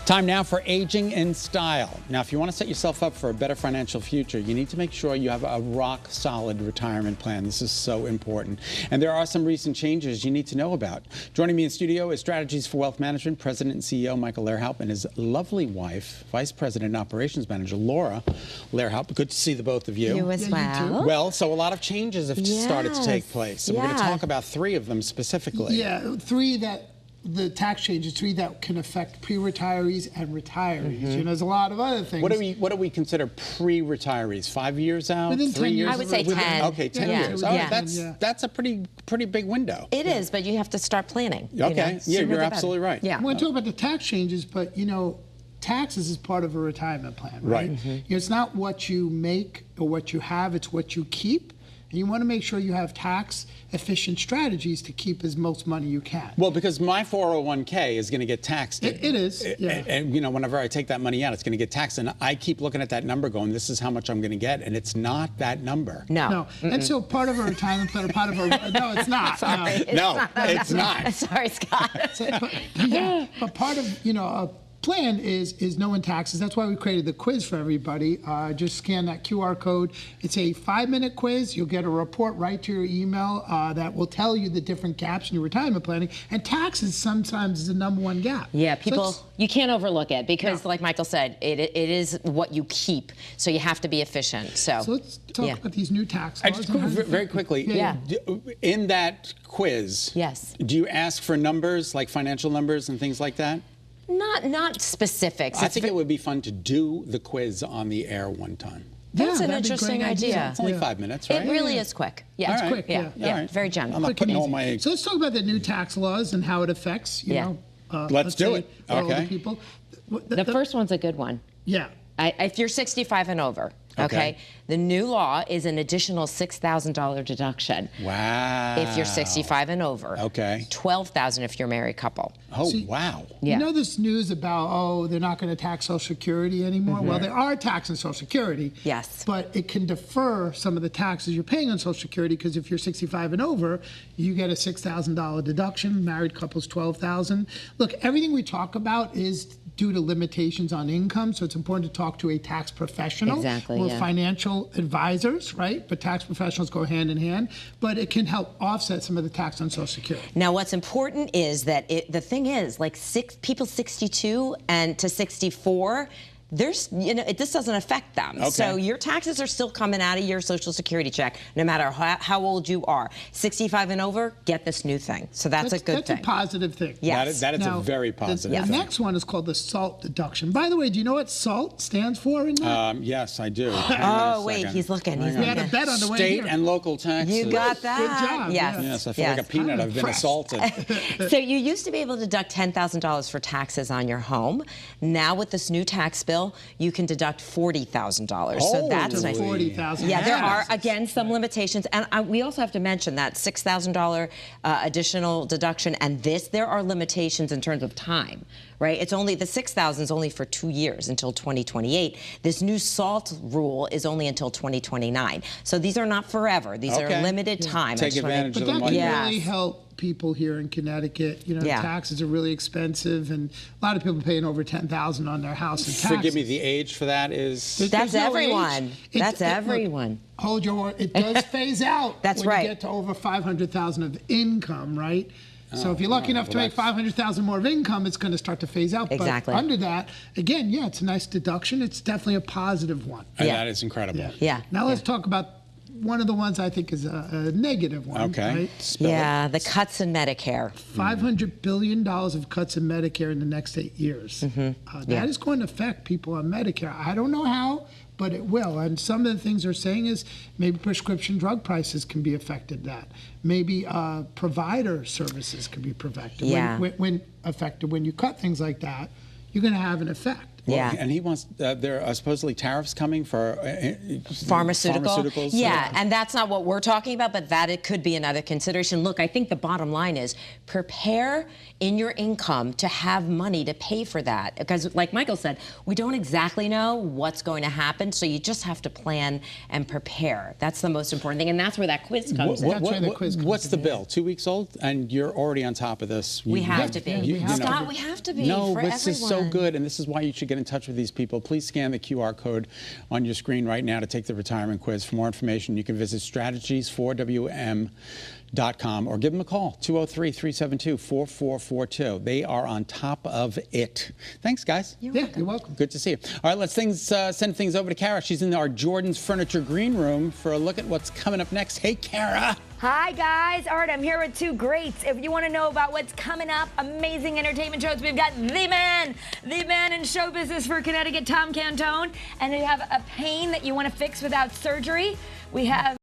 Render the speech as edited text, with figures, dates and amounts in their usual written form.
Time now for Aging in Style. Now, if you want to set yourself up for a better financial future, you need to make sure you have a rock-solid retirement plan. This is so important. And there are some recent changes you need to know about. Joining me in studio is Strategies for Wealth Management President and CEO Michael Lehrhaupt and his lovely wife, Vice President and Operations Manager Laura Lehrhaupt. Good to see the both of you. You as well. Well, so a lot of changes have started to take place. So we're going to talk about three of them specifically. Yeah, the tax changes, three that can affect pre-retirees and retirees. You know, there's a lot of other things. What do we consider pre-retirees? 5 years out? Within 3 10 years? I would say 10. Okay, 10 Yeah. years. Yeah. Oh, that's a pretty big window. It is, but you have to start planning. Okay, yeah, you're absolutely right. Yeah. I'm going to talk about the tax changes, but you know, taxes is part of a retirement plan, right? You know, it's not what you make or what you have, it's what you keep. And you want to make sure you have tax-efficient strategies to keep as most money you can. Well, because my 401k is going to get taxed. It is, yeah. And, you know, whenever I take that money out, it's going to get taxed. And I keep looking at that number going, this is how much I'm going to get. And it's not that number. No. And so part of a retirement plan, or part of a, no, it's not. Sorry, No, it's not. Sorry, Scott. But part of, you know, a plan is knowing taxes. That's why we created the quiz for everybody. Just scan that QR code. It's a 5-minute quiz. You'll get a report right to your email that will tell you the different gaps in your retirement planning. And taxes sometimes is the #1 gap. Yeah, people, So you can't overlook it because, like Michael said, it is what you keep. So you have to be efficient. So let's talk about these new tax I laws. just and how very quickly, Yeah. in that quiz, Yes. do you ask for numbers, like financial numbers and things like that? Not specifics. I think it would be fun to do the quiz on the air one time. That's an that'd be a interesting great idea. It's only 5 minutes, right? It really is quick. Yeah, All right. quick, Yeah, yeah. All right. very general. I'm not putting all my... So let's talk about the new tax laws and how it affects, you know. Let's do say, it. older Okay. people. The first one's a good one. Yeah. If you're 65 and over, okay, the new law is an additional $6,000 deduction. Wow. If you're 65 and over. Okay. $12,000 if you're a married couple. Oh, wow. Yeah. You know this news about, oh, they're not going to tax Social Security anymore? Well, they are taxing Social Security. Yes. But it can defer some of the taxes you're paying on Social Security because if you're 65 and over, you get a $6,000 deduction. Married couples, $12,000. Look, everything we talk about is due to limitations on income, so it's important to talk to a tax professional. Exactly, or yeah. financial advisors, right? But tax professionals go hand in hand. But it can help offset some of the tax on Social Security. Now, what's important is that the thing is, like people 62 and to 64, this doesn't affect them. Okay. So your taxes are still coming out of your Social Security check, no matter how old you are. 65 and over, get this new thing. So that's a good thing. That's a positive thing. Yes. That is Now, a very positive The thing. next one is called the SALT deduction. By the way, do you know what SALT stands for in that? Yes, I do. Hang on a Oh, wait, second. he's looking. Hang He's on. We had a bet on the way State here. and local taxes. You got that. Good job, Yes. Yes, I feel like a peanut. I've been impressed. assaulted. So you used to be able to deduct $10,000 for taxes on your home. Now with this new tax bill, you can deduct $40,000. So that's to nice. 40,000. Yeah, there are, Yes. again, some limitations. And we also have to mention that $6,000 additional deduction and there are limitations in terms of time, right? It's only, the $6,000 is only for 2 years until 2028. This new SALT rule is only until 2029. So these are not forever. These are limited time. Take advantage But of the that money. can Yes. really help people here in Connecticut. You know, Yeah. taxes are really expensive, and a lot of people paying over $10,000 on their house in taxes. Forgive me, the age for that is... There's That's no age. everyone. That's look, everyone. hold your it does phase out. That's when right. you get to over 500,000 of income, right? So if you're lucky enough to make 500,000 more of income, it's going to start to phase out. Exactly. But under that, again, yeah, it's a nice deduction. It's definitely a positive one. And Yeah. that is incredible. Yeah. Now let's talk about one of the ones I think is a negative one. Okay. Right? Spill it. Yeah, the cuts in Medicare. $500 billion of cuts in Medicare in the next 8 years. That is going to affect people on Medicare. I don't know how, but it will. And some of the things they're saying is maybe prescription drug prices can be affected that. Maybe provider services can be affected. Yeah. When affected. When you cut things like that, you're going to have an effect. Yeah. And he wants, there are supposedly tariffs coming for pharmaceuticals. Yeah, and that's not what we're talking about, but that it could be another consideration. Look, I think the bottom line is prepare in your income to have money to pay for that. Because like Michael said, we don't exactly know what's going to happen, so you just have to plan and prepare. That's the most important thing, and that's where that quiz comes in. That's where the quiz comes What's in, the yeah. bill? 2 weeks old, and you're already on top of this. We have to be. we have to Scott, be. we have to be No, for this is so everyone. good, and this is why you should get in touch with these people. Please scan the QR code on your screen right now to take the retirement quiz. For more information, you can visit strategies4wm.com or give them a call, 203-372-4442. They are on top of it. Thanks, guys. You're welcome. Good to see you. All right, let's send things over to Kara. She's in our Jordan's Furniture Green Room for a look at what's coming up next. Hey, Kara. Hi, guys. All right, I'm here with two greats. If you want to know about what's coming up, amazing entertainment shows, we've got the man in show business for Connecticut, Tom Cantone. And if you have a pain that you want to fix without surgery, we have